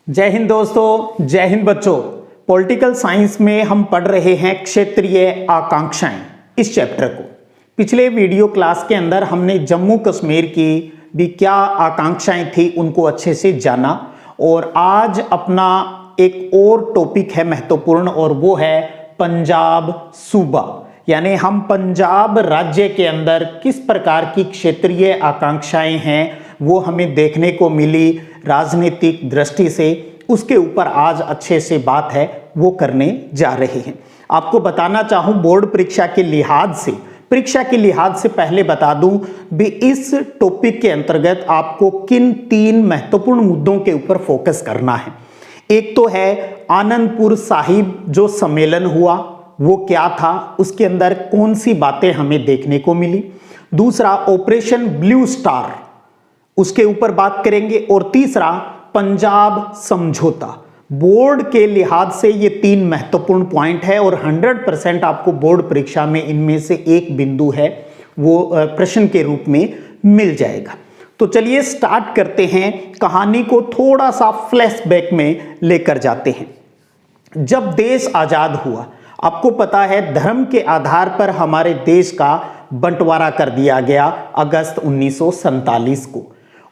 जय हिंद दोस्तों, जय हिंद बच्चों। पॉलिटिकल साइंस में हम पढ़ रहे हैं क्षेत्रीय आकांक्षाएं इस चैप्टर को। पिछले वीडियो क्लास के अंदर हमने जम्मू कश्मीर की भी क्या आकांक्षाएं थी उनको अच्छे से जाना, और आज अपना एक और टॉपिक है महत्वपूर्ण, और वो है पंजाब सूबा। यानी हम पंजाब राज्य के अंदर किस प्रकार की क्षेत्रीय आकांक्षाएं हैं वो हमें देखने को मिली राजनीतिक दृष्टि से, उसके ऊपर आज अच्छे से बात है वो करने जा रहे हैं। आपको बताना चाहूँ बोर्ड परीक्षा के लिहाज से पहले बता दूं भी इस टॉपिक के अंतर्गत आपको किन तीन महत्वपूर्ण मुद्दों के ऊपर फोकस करना है। एक तो है आनंदपुर साहिब जो सम्मेलन हुआ वो क्या था, उसके अंदर कौन सी बातें हमें देखने को मिली। दूसरा ऑपरेशन ब्लू स्टार, उसके ऊपर बात करेंगे। और तीसरा पंजाब समझौता। बोर्ड के लिहाज से ये तीन महत्वपूर्ण पॉइंट है और 100% आपको बोर्ड परीक्षा में इनमें से एक बिंदु है वो प्रश्न के रूप में मिल जाएगा। तो चलिए स्टार्ट करते हैं, कहानी को थोड़ा सा फ्लैशबैक में लेकर जाते हैं। जब देश आजाद हुआ, आपको पता है धर्म के आधार पर हमारे देश का बंटवारा कर दिया गया अगस्त 1947 को,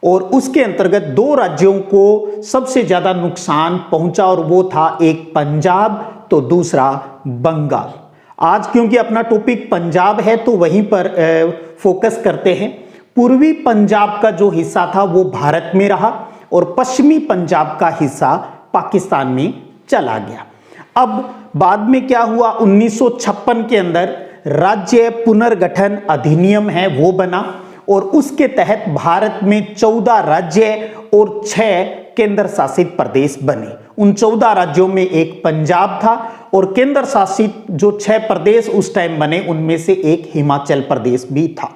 और उसके अंतर्गत दो राज्यों को सबसे ज्यादा नुकसान पहुंचा, और वो था एक पंजाब तो दूसरा बंगाल। आज क्योंकि अपना टॉपिक पंजाब है तो वहीं पर फोकस करते हैं। पूर्वी पंजाब का जो हिस्सा था वो भारत में रहा और पश्चिमी पंजाब का हिस्सा पाकिस्तान में चला गया। अब बाद में क्या हुआ, 1956 के अंदर राज्य पुनर्गठन अधिनियम है वो बना, और उसके तहत भारत में 14 राज्य और 6 केंद्र शासित प्रदेश बने। उन 14 राज्यों में एक पंजाब था, और केंद्र शासित जो 6 प्रदेश उस टाइम बने उनमें से एक हिमाचल प्रदेश भी था।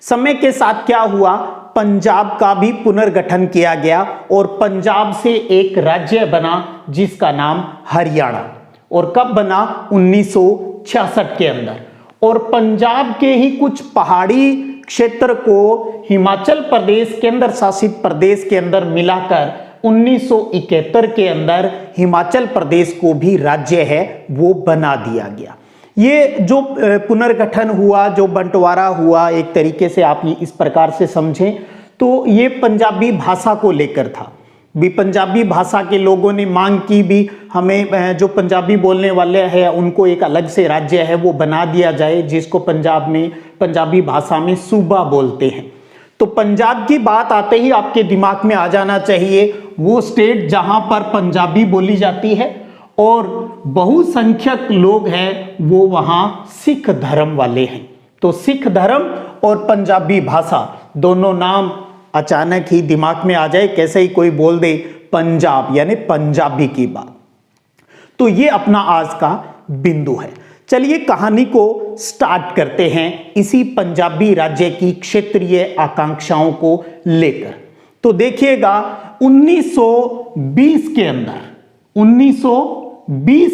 समय के साथ क्या हुआ, पंजाब का भी पुनर्गठन किया गया और पंजाब से एक राज्य बना जिसका नाम हरियाणा, और कब बना, 1966 के अंदर। और पंजाब के ही कुछ पहाड़ी क्षेत्र को हिमाचल प्रदेश केंद्र शासित प्रदेश के अंदर मिलाकर 1971 के अंदर हिमाचल प्रदेश को भी राज्य है वो बना दिया गया। ये जो पुनर्गठन हुआ, जो बंटवारा हुआ, एक तरीके से आप इस प्रकार से समझें तो ये पंजाबी भाषा को लेकर था। भी पंजाबी भाषा के लोगों ने मांग की भी हमें जो पंजाबी बोलने वाले हैं उनको एक अलग से राज्य है वो बना दिया जाए, जिसको पंजाब में पंजाबी भाषा में सूबा बोलते हैं। तो पंजाब की बात आते ही आपके दिमाग में आ जाना चाहिए वो स्टेट जहां पर पंजाबी बोली जाती है और बहुसंख्यक लोग हैं वो वहां सिख धर्म वाले हैं। तो सिख धर्म और पंजाबी भाषा दोनों नाम अचानक ही दिमाग में आ जाए, कैसे ही कोई बोल दे पंजाब यानी पंजाबी की बात। तो ये अपना आज का बिंदु है। चलिए कहानी को स्टार्ट करते हैं इसी पंजाबी राज्य की क्षेत्रीय आकांक्षाओं को लेकर। तो देखिएगा 1920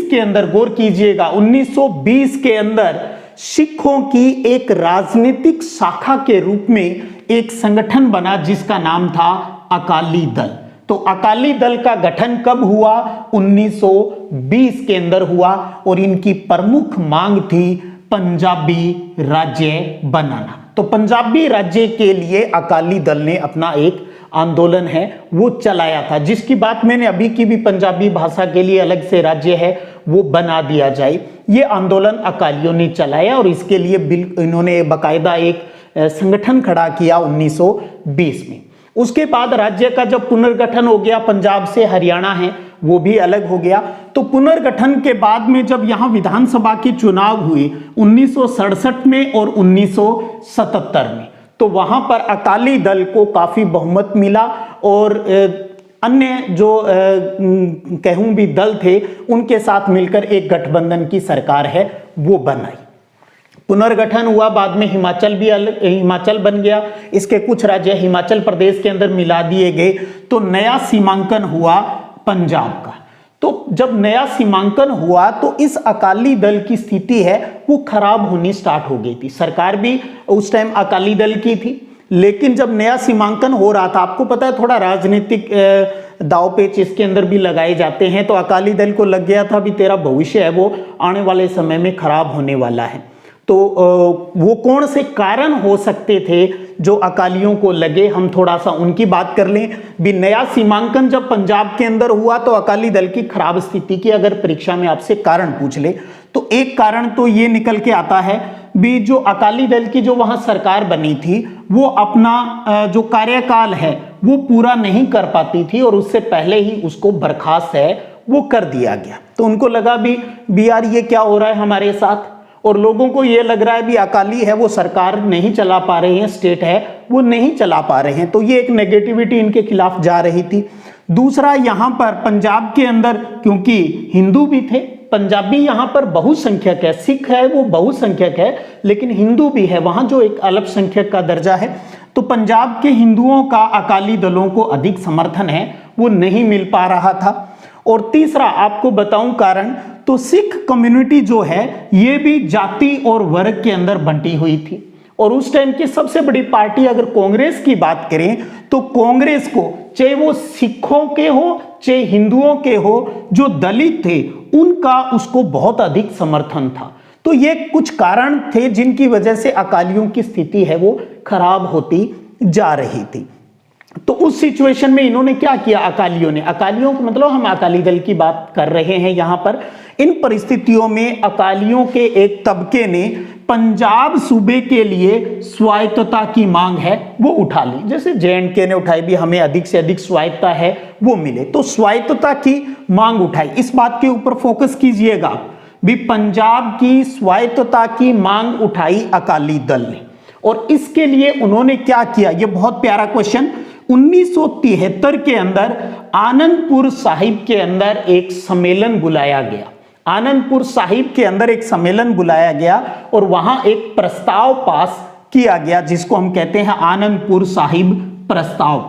के अंदर गौर कीजिएगा, 1920 के अंदर सिखों की एक राजनीतिक शाखा के रूप में एक संगठन बना जिसका नाम था अकाली दल। तो अकाली दल का गठन कब हुआ, 1920 के अंदर हुआ, और इनकी प्रमुख मांग थी पंजाबी राज्य बनाना। तो पंजाबी राज्य के लिए अकाली दल ने अपना एक आंदोलन है वो चलाया था, जिसकी बात मैंने अभी की भी, पंजाबी भाषा के लिए अलग से राज्य है वो बना दिया जाए। ये आंदोलन अकालियों ने चलाया और इसके लिए इन्होंने बाकायदा एक संगठन खड़ा किया 1920 में। उसके बाद राज्य का जब पुनर्गठन हो गया, पंजाब से हरियाणा है वो भी अलग हो गया। तो पुनर्गठन के बाद में जब यहाँ विधानसभा के चुनाव हुए 1967 में और 1977 में, तो वहां पर अकाली दल को काफी बहुमत मिला और अन्य जो कहूं भी दल थे उनके साथ मिलकर एक गठबंधन की सरकार है वो बनाई। पुनर्गठन हुआ, बाद में हिमाचल बन गया, इसके कुछ राज्य हिमाचल प्रदेश के अंदर मिला दिए गए। तो नया सीमांकन हुआ पंजाब का। तो जब नया सीमांकन हुआ तो इस अकाली दल की स्थिति है वो खराब होनी स्टार्ट हो गई थी। सरकार भी उस टाइम अकाली दल की थी, लेकिन जब नया सीमांकन हो रहा था, आपको पता है थोड़ा राजनीतिक दाव पेच इसके अंदर भी लगाए जाते हैं। तो अकाली दल को लग गया था भी तेरा भविष्य है वो आने वाले समय में खराब होने वाला है। तो वो कौन से कारण हो सकते थे जो अकालियों को लगे, हम थोड़ा सा उनकी बात कर लें। भी नया सीमांकन जब पंजाब के अंदर हुआ तो अकाली दल की खराब स्थिति की अगर परीक्षा में आपसे कारण पूछ ले तो एक कारण तो ये निकल के आता है भी जो अकाली दल की जो वहां सरकार बनी थी वो अपना जो कार्यकाल है वो पूरा नहीं कर पाती थी और उससे पहले ही उसको बर्खास्त है वो कर दिया गया। तो उनको लगा भी यार ये क्या हो रहा है हमारे साथ, और लोगों को ये लग रहा है भी अकाली है वो सरकार नहीं चला पा रहे हैं, स्टेट है वो नहीं चला पा रहे हैं। तो ये एक नेगेटिविटी इनके खिलाफ जा रही थी। दूसरा, यहाँ पर पंजाब के अंदर क्योंकि हिंदू भी थे, पंजाबी यहाँ पर बहुसंख्यक है, सिख है वो बहुसंख्यक है लेकिन हिंदू भी है, वहां जो एक अल्पसंख्यक का दर्जा है। तो पंजाब के हिंदुओं का अकाली दलों को अधिक समर्थन है वो नहीं मिल पा रहा था। और तीसरा आपको बताऊं कारण, तो सिख कम्युनिटी जो है ये भी जाति और वर्ग के अंदर बंटी हुई थी और उस टाइम की सबसे बड़ी पार्टी अगर कांग्रेस की बात करें तो कांग्रेस को चाहे वो सिखों के हो चाहे हिंदुओं के हो जो दलित थे उनका उसको बहुत अधिक समर्थन था। तो ये कुछ कारण थे जिनकी वजह से अकालियों की स्थिति है वो खराब होती जा रही थी। तो उस सिचुएशन में इन्होंने क्या किया, अकालियों ने, अकालियों को मतलब हम अकाली दल की बात कर रहे हैं यहां पर, इन परिस्थितियों में अकालियों के एक तबके ने पंजाब सूबे के लिए स्वायत्तता की मांग है वो उठा ली, जैसे जे.एंड.के ने उठाई भी हमें अधिक से अधिक स्वायत्तता है वो मिले, तो स्वायत्तता की मांग उठाई। इस बात के ऊपर फोकस कीजिएगा भी पंजाब की स्वायत्तता की मांग उठाई अकाली दल ने। और इसके लिए उन्होंने क्या किया, ये बहुत प्यारा क्वेश्चन, 1973 के अंदर आनंदपुर साहिब के अंदर एक सम्मेलन बुलाया गया, आनंदपुर साहिब के अंदर एक सम्मेलन बुलाया गया और वहां एक प्रस्ताव पास किया गया जिसको हम कहते हैं आनंदपुर साहिब प्रस्ताव।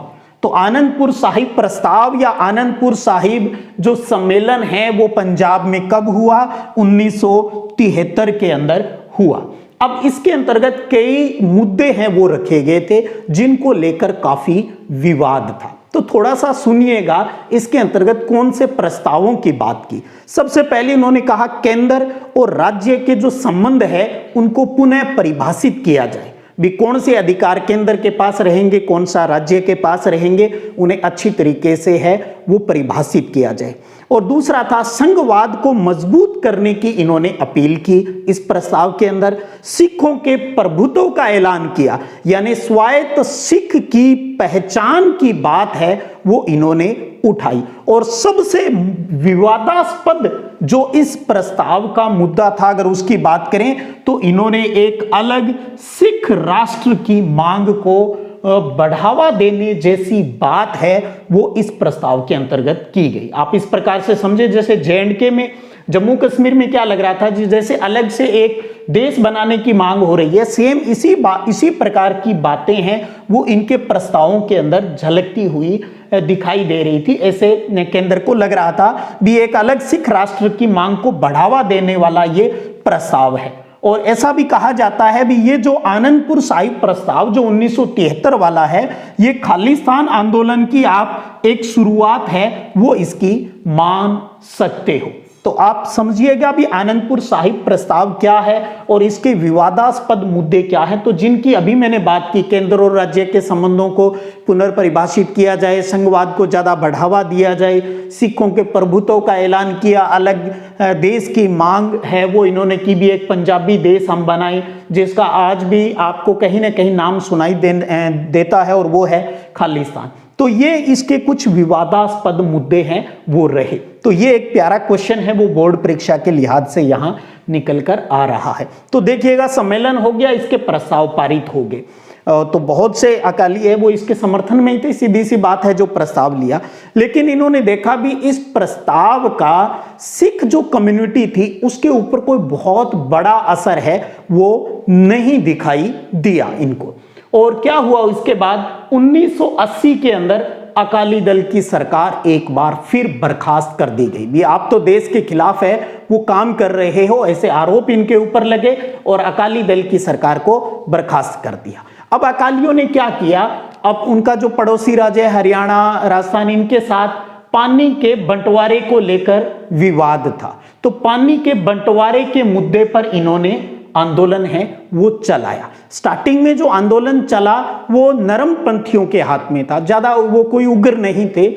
तो आनंदपुर साहिब प्रस्ताव या आनंदपुर साहिब जो सम्मेलन है वो पंजाब में कब हुआ, 1973 के अंदर हुआ। अब इसके अंतर्गत कई मुद्दे हैं वो रखे गए थे जिनको लेकर काफी विवाद था। तो थोड़ा सा सुनिएगा इसके अंतर्गत कौन से प्रस्तावों की बात की। सबसे पहले उन्होंने कहा केंद्र और राज्य के जो संबंध है उनको पुनः परिभाषित किया जाए, भी कौन से अधिकार केंद्र के पास रहेंगे कौन सा राज्य के पास रहेंगे उन्हें अच्छी तरीके से है वो परिभाषित किया जाए। और दूसरा था संघवाद को मजबूत करने की इन्होंने अपील की। इस प्रस्ताव के अंदर सिखों के प्रभुत्व का ऐलान किया, यानी स्वायत्त सिख की पहचान की बात है वो इन्होंने उठाई। और सबसे विवादास्पद जो इस प्रस्ताव का मुद्दा था अगर उसकी बात करें तो इन्होंने एक अलग सिख राष्ट्र की मांग को बढ़ावा देने जैसी बात है वो इस प्रस्ताव के अंतर्गत की गई। आप इस प्रकार से समझे जैसे जे.एंड.के में जम्मू कश्मीर में क्या लग रहा था जैसे अलग से एक देश बनाने की मांग हो रही है, सेम इसी प्रकार की बातें हैं वो इनके प्रस्तावों के अंदर झलकती हुई दिखाई दे रही थी। ऐसे केंद्र को लग रहा था भी एक अलग सिख राष्ट्र की मांग को बढ़ावा देने वाला ये प्रस्ताव है। और ऐसा भी कहा जाता है भी ये जो आनंदपुर साहिब प्रस्ताव जो 1973 वाला है ये खालिस्तान आंदोलन की आप एक शुरुआत है वो इसकी मान सकते हो। तो आप समझिएगा भी आनंदपुर साहिब प्रस्ताव क्या है और इसके विवादास्पद मुद्दे क्या हैं। तो जिनकी अभी मैंने बात की, केंद्र और राज्य के संबंधों को पुनर्परिभाषित किया जाए, संघवाद को ज्यादा बढ़ावा दिया जाए, सिखों के प्रभुत्व का ऐलान किया, अलग देश की मांग है वो इन्होंने की भी एक पंजाबी देश हम बनाए जिसका आज भी आपको कहीं ना कहीं नाम सुनाई देता है और वो है खालिस्तान। तो ये इसके कुछ विवादास्पद मुद्दे हैं वो रहे। तो ये एक प्यारा क्वेश्चन है वो बोर्ड परीक्षा के लिहाज से यहाँ निकल कर आ रहा है। तो देखिएगा सम्मेलन हो गया, इसके प्रस्ताव पारित हो गए, तो बहुत से अकाली है वो इसके समर्थन में ही थे, सीधी सी बात है जो प्रस्ताव लिया। लेकिन इन्होंने देखा भी इस प्रस्ताव का सिख जो कम्युनिटी थी उसके ऊपर कोई बहुत बड़ा असर है वो नहीं दिखाई दिया इनको। और क्या हुआ इसके बाद 1980 के अंदर अकाली दल की सरकार एक बार फिर बर्खास्त कर दी गई। भी आप तो देश के खिलाफ है वो काम कर रहे हो ऐसे आरोप इनके ऊपर लगे और अकाली दल की सरकार को बर्खास्त कर दिया। अब अकालियों ने क्या किया अब उनका जो पड़ोसी राज्य है हरियाणा, राजस्थान, इनके साथ पानी के बंटवारे को लेकर विवाद था। तो पानी के बंटवारे के मुद्दे पर इन्होंने आंदोलन है वो चलाया। स्टार्टिंग में जो आंदोलन चला वो नरम पंथियों के हाथ में था, ज्यादा वो कोई उग्र नहीं थे,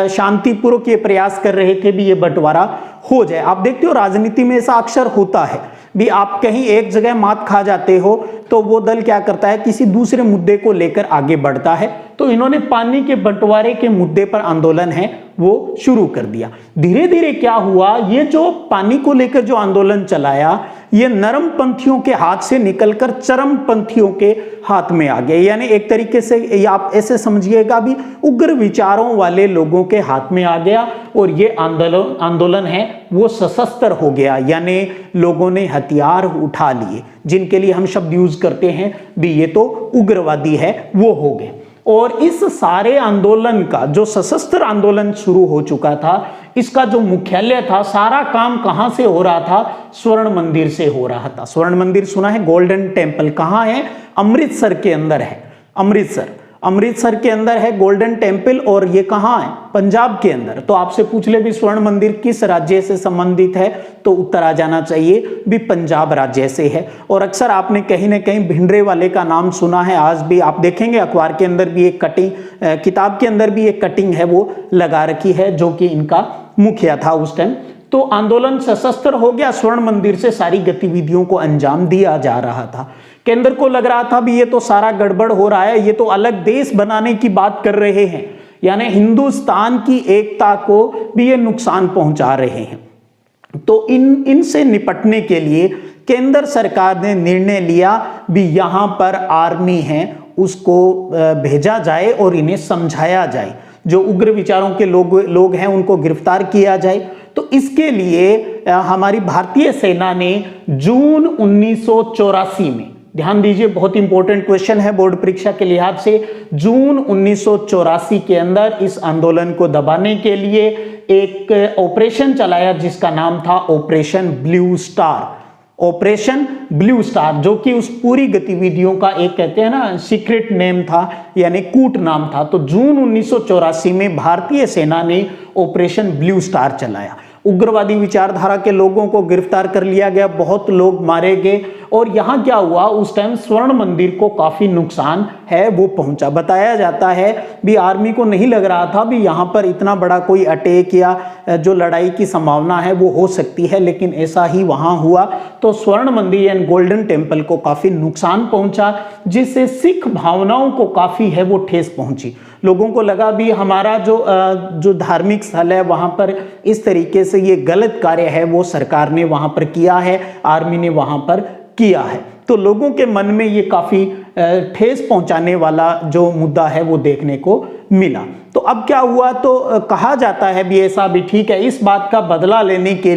शांतिपूर्वक ये प्रयास कर रहे थे भी ये बंटवारा हो जाए। आप देखते हो राजनीति में ऐसा अक्सर होता है भी, आप कहीं एक जगह मात खा जाते हो तो वो दल क्या करता है, किसी दूसरे मुद्दे को लेकर आगे बढ़ता है। तो इन्होंने पानी के बंटवारे के मुद्दे पर आंदोलन है वो शुरू कर दिया। धीरे धीरे क्या हुआ, ये जो पानी को लेकर जो आंदोलन चलाया ये नरम पंथियों के हाथ से निकलकर चरम पंथियों के हाथ में आ गया। यानी एक तरीके से आप ऐसे समझिएगा भी उग्र विचारों वाले लोगों के हाथ में आ गया और ये आंदोलन है वो सशस्त्र हो गया। यानी लोगों ने हथियार उठा लिए, जिनके लिए हम शब्द यूज करते हैं भी ये तो उग्रवादी है, वो हो गए। और इस सारे आंदोलन का जो सशस्त्र आंदोलन शुरू हो चुका था, इसका जो मुख्यालय था, सारा काम कहां से हो रहा था, स्वर्ण मंदिर से हो रहा था। स्वर्ण मंदिर सुना है, गोल्डन टेम्पल कहां है, अमृतसर के अंदर है। अमृतसर के अंदर है गोल्डन टेम्पल, और ये कहां है, पंजाब के अंदर। तो आपसे पूछ ले भी स्वर्ण मंदिर किस राज्य से संबंधित है, तो उत्तर आ जाना चाहिए भी पंजाब राज्य से है। और अक्सर आपने कहीं ना कहीं भिंडरे वाले का नाम सुना है, आज भी आप देखेंगे अखबार के अंदर भी एक कटिंग, किताब के अंदर भी एक कटिंग है वो लगा रखी है, जो कि इनका मुखिया था उस टाइम। तो आंदोलन सशस्त्र हो गया, स्वर्ण मंदिर से सारी गतिविधियों को अंजाम दिया जा रहा था। केंद्र को लग रहा था भी ये तो सारा गड़बड़ हो रहा है, ये तो अलग देश बनाने की बात कर रहे हैं, यानी हिंदुस्तान की एकता को भी ये नुकसान पहुंचा रहे हैं। तो इनसे निपटने के लिए केंद्र सरकार ने निर्णय लिया भी यहां पर आर्मी है उसको भेजा जाए और इन्हें समझाया जाए, जो उग्र विचारों के लोग हैं उनको गिरफ्तार किया जाए। तो इसके लिए हमारी भारतीय सेना ने जून 1984 में, ध्यान दीजिए बहुत इंपॉर्टेंट क्वेश्चन है बोर्ड परीक्षा के लिहाज से, जून 1984 के अंदर इस आंदोलन को दबाने के लिए एक ऑपरेशन चलाया जिसका नाम था operation blue star. Operation blue star, जो कि उस पूरी गतिविधियों का एक कहते हैं ना सीक्रेट नेम था, यानी कूट नाम था। तो जून 1984 में भारतीय सेना ने ऑपरेशन ब्लू स्टार चलाया। उग्रवादी विचारधारा के लोगों को गिरफ्तार कर लिया गया, बहुत लोग मारे गए। और यहाँ क्या हुआ, उस टाइम स्वर्ण मंदिर को काफी नुकसान है वो पहुंचा। बताया जाता है भी आर्मी को नहीं लग रहा था भी यहाँ पर इतना बड़ा कोई अटैक या जो लड़ाई की संभावना है वो हो सकती है, लेकिन ऐसा ही वहां हुआ। तो स्वर्ण मंदिर यानी गोल्डन टेम्पल को काफी नुकसान पहुंचा, जिससे सिख भावनाओं को काफी है वो ठेस पहुंची। लोगों को लगा भी हमारा जो धार्मिक स्थल है वहां पर इस तरीके से ये गलत कार्य है वो सरकार ने वहां पर किया है, आर्मी ने वहां पर किया है। तो लोगों के मन में ये काफी ठेस पहुंचाने वाला जो मुद्दा है वो देखने को मिला। तो अब क्या हुआ, तो कहा जाता है भी ऐसा भी ठीक है, इस बात का बदला लेने के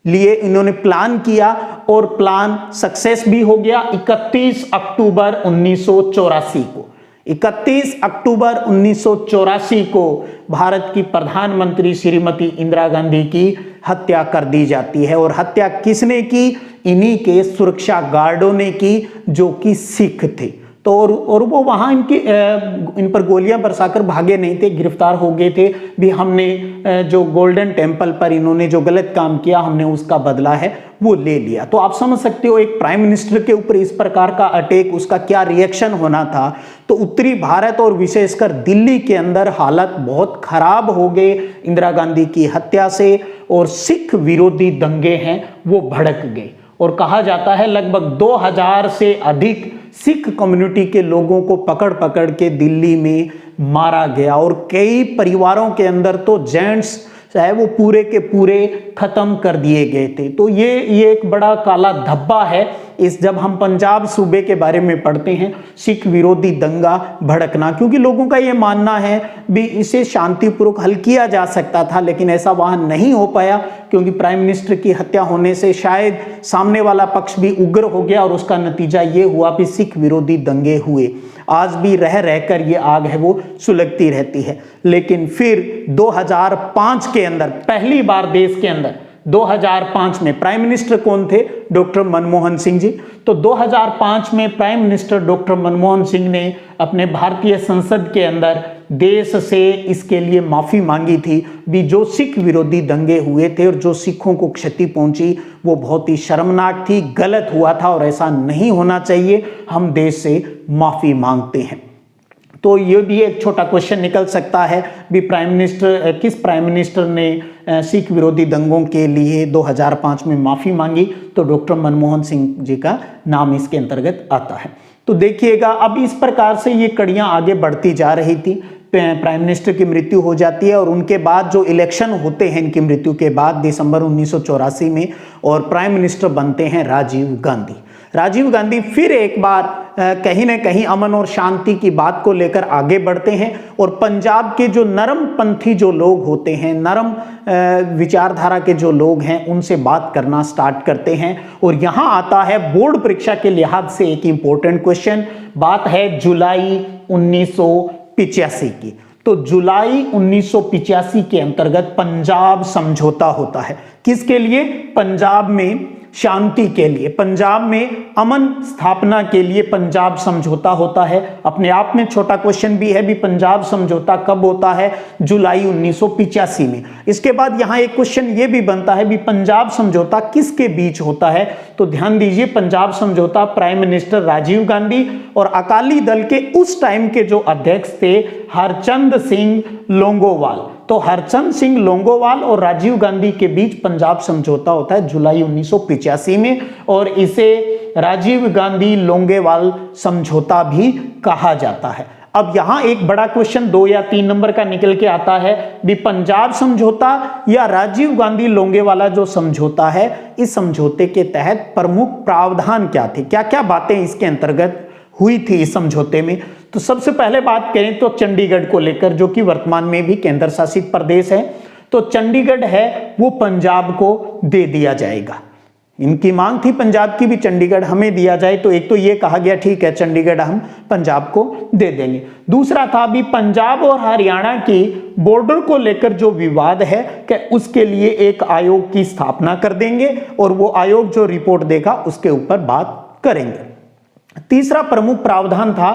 लिए इन्होंने प्लान किया और प्लान सक्सेस भी हो गया। 31 अक्टूबर 1984 को 31 अक्टूबर 1984 को भारत की प्रधानमंत्री श्रीमती इंदिरा गांधी की हत्या कर दी जाती है। और हत्या किसने की, इन्हीं के सुरक्षा गार्डों ने की, जो कि सिख थे। तो और वो वहां इन पर गोलियां बरसाकर भागे नहीं थे, गिरफ्तार हो गए थे भी। हमने जो गोल्डन टेम्पल पर इन्होंने जो गलत काम किया, हमने उसका बदला है वो ले लिया। तो आप समझ सकते हो एक प्राइम मिनिस्टर के ऊपर इस प्रकार का अटैक, उसका क्या रिएक्शन होना था। तो उत्तरी भारत और विशेषकर दिल्ली के अंदर हालत बहुत खराब हो गए इंदिरा गांधी की हत्या से, और सिख विरोधी दंगे हैं वो भड़क गए। और कहा जाता है लगभग 2000 से अधिक सिख कम्युनिटी के लोगों को पकड़ पकड़ के दिल्ली में मारा गया। और कई परिवारों के अंदर तो जेंट्स चाहे वो पूरे के पूरे खत्म कर दिए गए थे। तो ये एक बड़ा काला धब्बा है इस, जब हम पंजाब सूबे के बारे में पढ़ते हैं, सिख विरोधी दंगा भड़कना, क्योंकि लोगों का ये मानना है भी इसे शांतिपूर्वक हल किया जा सकता था, लेकिन ऐसा वहां नहीं हो पाया क्योंकि प्राइम मिनिस्टर की हत्या होने से शायद सामने वाला पक्ष भी उग्र हो गया और उसका नतीजा ये हुआ कि सिख विरोधी दंगे हुए। आज भी रह रहकर ये आग है वो सुलगती रहती है। लेकिन फिर 2005 के अंदर पहली बार देश के अंदर 2005 में प्राइम मिनिस्टर कौन थे? डॉक्टर मनमोहन सिंह जी। तो 2005 में prime minister doctor Manmohan Singh ने अपने भारतीय संसद के अंदर देश से इसके लिए माफी मांगी थी भी जो सिख विरोधी दंगे हुए थे और जो सिखों को क्षति पहुंची वो बहुत ही शर्मनाक थी, गलत हुआ था और ऐसा नहीं होना चाहिए, हम देश से माफी मांगते हैं। तो ये भी एक छोटा क्वेश्चन निकल सकता है भी किस प्राइम मिनिस्टर ने सिख विरोधी दंगों के लिए 2005 में माफी मांगी? तो डॉक्टर मनमोहन सिंह जी का नाम इसके अंतर्गत आता है। तो देखिएगा अब इस प्रकार से ये कड़ियां आगे बढ़ती जा रही थी। प्राइम मिनिस्टर की मृत्यु हो जाती है और उनके बाद जो इलेक्शन होते हैं इनकी मृत्यु के बाद दिसंबर 1984 में, और प्राइम मिनिस्टर बनते हैं राजीव गांधी। राजीव गांधी फिर एक बार कहीं ना कहीं अमन और शांति की बात को लेकर आगे बढ़ते हैं और पंजाब के जो नरम पंथी जो लोग होते हैं, नरम विचारधारा के जो लोग हैं, उनसे बात करना स्टार्ट करते हैं। और यहाँ आता है बोर्ड परीक्षा के लिहाज से एक इंपॉर्टेंट क्वेश्चन, बात है जुलाई 1985 की। तो जुलाई 1985 के अंतर्गत पंजाब समझौता होता है। किसके लिए? पंजाब में शांति के लिए, पंजाब में अमन स्थापना के लिए पंजाब समझौता होता है। अपने आप में छोटा क्वेश्चन भी है भी पंजाब समझौता कब होता है? जुलाई 1985 में। इसके बाद यहां एक क्वेश्चन ये भी बनता है भी पंजाब समझौता किसके बीच होता है? तो ध्यान दीजिए, पंजाब समझौता प्राइम मिनिस्टर राजीव गांधी और अकाली दल के उस टाइम के जो अध्यक्ष थे हरचंद सिंह लोंगोवाल, तो हरचंद सिंह लोंगोवाल और राजीव गांधी के बीच पंजाब समझौता होता है जुलाई 1985 में, और इसे राजीव गांधी लोंगोवाल समझौता भी कहा जाता है। अब यहां एक बड़ा क्वेश्चन 2 या 3 नंबर का निकल के आता है भी पंजाब समझौता या राजीव गांधी लोंगोवाला जो समझौता है, इस समझौते के तहत प्रमुख प्रावधान क्या थे, क्या क्या बातें इसके अंतर्गत हुई थी इस समझौते में? तो सबसे पहले बात करें तो चंडीगढ़ को लेकर, जो कि वर्तमान में भी केंद्र शासित प्रदेश है, तो चंडीगढ़ है वो पंजाब को दे दिया जाएगा। इनकी मांग थी पंजाब की भी चंडीगढ़ हमें दिया जाए, तो एक तो ये कहा गया ठीक है चंडीगढ़ हम पंजाब को दे देंगे। दूसरा था भी पंजाब और हरियाणा की बॉर्डर को लेकर जो विवाद है कि उसके लिए एक आयोग की स्थापना कर देंगे और वो आयोग जो रिपोर्ट देगा उसके ऊपर बात करेंगे। तीसरा प्रमुख प्रावधान था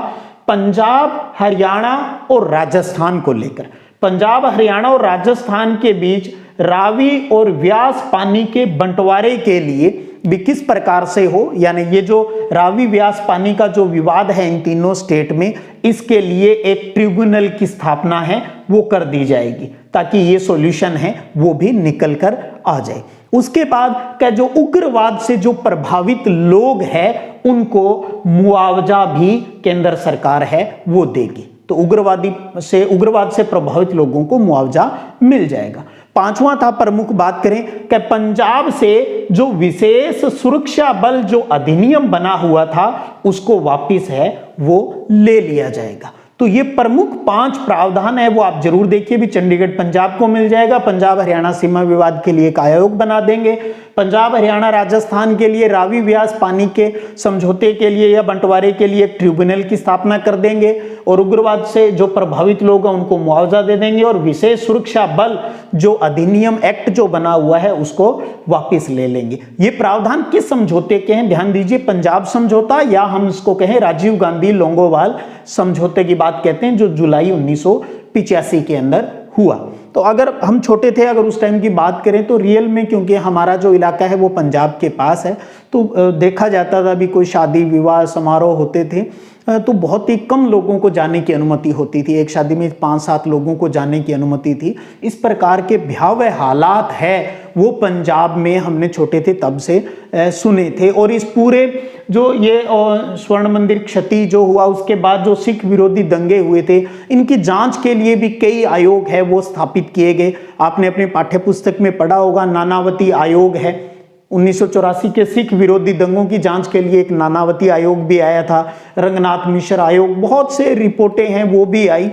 पंजाब, हरियाणा और राजस्थान को लेकर। पंजाब, हरियाणा और राजस्थान के बीच रावी और व्यास पानी के बंटवारे के लिए भी किस प्रकार से हो, यानी ये जो रावी व्यास पानी का जो विवाद है इन तीनों स्टेट में, इसके लिए एक ट्रिब्यूनल की स्थापना है वो कर दी जाएगी ताकि ये सॉल्यूशन है वो भी निकल कर आ जाए। उसके बाद का जो उग्रवाद से जो प्रभावित लोग हैं उनको मुआवजा भी केंद्र सरकार है वो देगी, तो उग्रवाद से प्रभावित लोगों को मुआवजा मिल जाएगा। पांचवा था प्रमुख बात करें कि पंजाब से जो विशेष सुरक्षा बल जो अधिनियम बना हुआ था उसको वापिस है वो ले लिया जाएगा। तो ये प्रमुख 5 प्रावधान है वो आप जरूर देखिए भी चंडीगढ़ पंजाब को मिल जाएगा। पंजाब हरियाणा सीमा विवाद के लिए एक आयोग बना देंगे। पंजाब हरियाणा राजस्थान के लिए रावी व्यास पानी के समझौते के लिए या बंटवारे के लिए एक ट्रिब्यूनल की स्थापना कर देंगे और उग्रवाद से जो प्रभावित लोग हैं उनको मुआवजा दे देंगे और विशेष सुरक्षा बल जो अधिनियम एक्ट जो बना हुआ है उसको वापस ले लेंगे। ये प्रावधान किस समझौते के हैं? ध्यान दीजिए, पंजाब समझौता या हम इसको कहें राजीव गांधी लोंगोवाल समझौते की बात कहते हैं जो जुलाई 1985 के अंदर हुआ। तो अगर हम छोटे थे, अगर उस टाइम की बात करें तो रियल में क्योंकि हमारा जो इलाका है वो पंजाब के पास है तो देखा जाता था भी कोई शादी विवाह समारोह होते थे तो बहुत ही कम लोगों को जाने की अनुमति होती थी। एक शादी में 5-7 लोगों को जाने की अनुमति थी। इस प्रकार के भयावह हालात है वो पंजाब में हमने छोटे थे तब से सुने थे। और इस पूरे जो ये स्वर्ण मंदिर क्षति जो हुआ उसके बाद जो सिख विरोधी दंगे हुए थे इनकी जांच के लिए भी कई आयोग है वो स्थापित किए गए। आपने अपने पाठ्य पुस्तक में पढ़ा होगा, नानावती आयोग है। 1984 के सिख विरोधी दंगों की जांच के लिए एक नानावती आयोग भी आया था, रंगनाथ मिश्र आयोग, बहुत से रिपोर्टें हैं वो भी आई।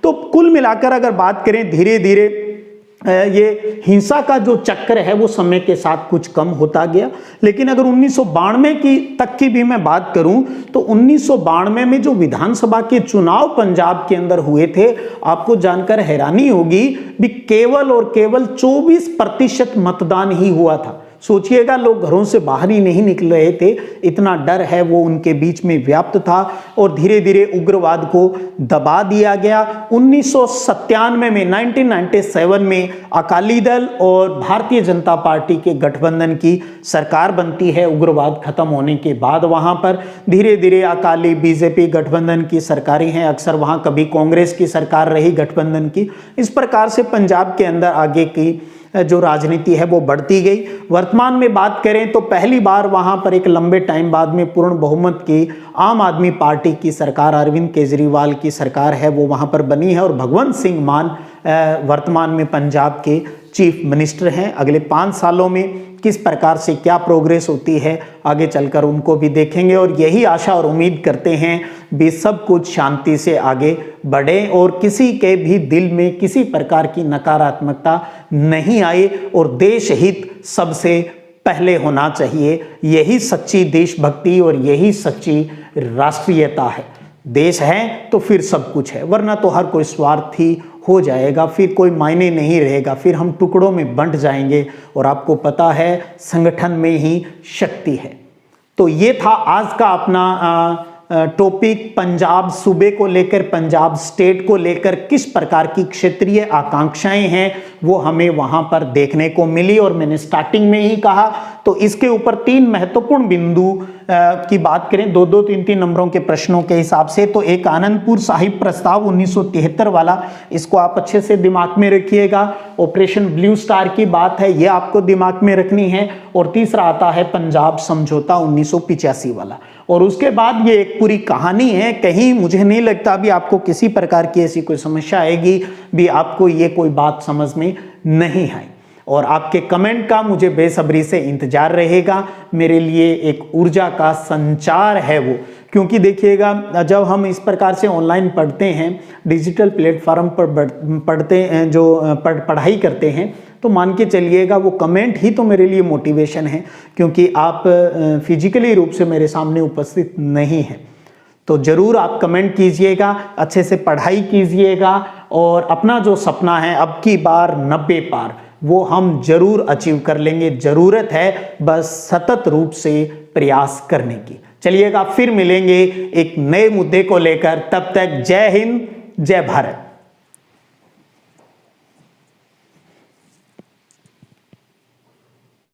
तो कुल मिलाकर अगर बात करें धीरे धीरे ये हिंसा का जो चक्र है वो समय के साथ कुछ कम होता गया। लेकिन अगर 1992 की तक की भी मैं बात करूं तो 1992 में जो विधानसभा के चुनाव पंजाब के अंदर हुए थे, आपको जानकर हैरानी होगी भी केवल और केवल 24% मतदान ही हुआ था। सोचिएगा, लोग घरों से बाहर ही नहीं निकल रहे थे, इतना डर है वो उनके बीच में व्याप्त था और धीरे धीरे उग्रवाद को दबा दिया गया। 1997 में 1997 में अकाली दल और भारतीय जनता पार्टी के गठबंधन की सरकार बनती है। उग्रवाद खत्म होने के बाद वहां पर धीरे धीरे अकाली बीजेपी गठबंधन की सरकारें हैं, अक्सर वहां कभी कांग्रेस की सरकार रही गठबंधन की। इस प्रकार से पंजाब के अंदर आगे की जो राजनीति है वो बढ़ती गई। वर्तमान में बात करें तो पहली बार वहां पर एक लंबे टाइम बाद में पूर्ण बहुमत की आम आदमी पार्टी की सरकार, अरविंद केजरीवाल की सरकार है वो वहां पर बनी है और भगवंत सिंह मान वर्तमान में पंजाब के चीफ मिनिस्टर हैं। अगले 5 सालों में किस प्रकार से क्या प्रोग्रेस होती है आगे चलकर उनको भी देखेंगे और यही आशा और उम्मीद करते हैं भी सब कुछ शांति से आगे बढ़े और किसी के भी दिल में किसी प्रकार की नकारात्मकता नहीं आए और देश हित सबसे पहले होना चाहिए। यही सच्ची देशभक्ति और यही सच्ची राष्ट्रीयता है। देश है तो फिर सब कुछ है, वरना तो हर कोई स्वार्थी हो जाएगा, फिर कोई मायने नहीं रहेगा, फिर हम टुकड़ों में बंट जाएंगे और आपको पता है संगठन में ही शक्ति है। तो ये था आज का अपना टॉपिक, पंजाब सूबे को लेकर, पंजाब स्टेट को लेकर किस प्रकार की क्षेत्रीय आकांक्षाएं हैं वो हमें वहां पर देखने को मिली। और मैंने स्टार्टिंग में ही कहा तो इसके ऊपर 3 महत्वपूर्ण बिंदु की बात करें 2-2, 3-3 नंबरों के प्रश्नों के हिसाब से, तो एक आनंदपुर साहिब प्रस्ताव 1973 वाला, इसको आप अच्छे से दिमाग में रखिएगा। ऑपरेशन ब्लू स्टार की बात है, ये आपको दिमाग में रखनी है। और तीसरा आता है पंजाब समझौता 1985 वाला। और उसके बाद ये एक पूरी कहानी है, कहीं मुझे नहीं लगता भी आपको किसी प्रकार की ऐसी कोई समस्या आएगी भी आपको ये कोई बात समझ में नहीं आई। और आपके कमेंट का मुझे बेसब्री से इंतजार रहेगा। मेरे लिए एक ऊर्जा का संचार है वो, क्योंकि देखिएगा जब हम इस प्रकार से ऑनलाइन पढ़ते हैं, डिजिटल प्लेटफॉर्म पर पढ़ते हैं, जो पढ़ाई करते हैं, तो मान के चलिएगा वो कमेंट ही तो मेरे लिए मोटिवेशन है, क्योंकि आप फिजिकली रूप से मेरे सामने उपस्थित नहीं हैं। तो ज़रूर आप कमेंट कीजिएगा, अच्छे से पढ़ाई कीजिएगा और अपना जो सपना है अब की बार 90 पार वो हम जरूर अचीव कर लेंगे। ज़रूरत है बस सतत रूप से प्रयास करने की। चलिएगा फिर मिलेंगे एक नए मुद्दे को लेकर, तब तक जय हिंद, जय भारत।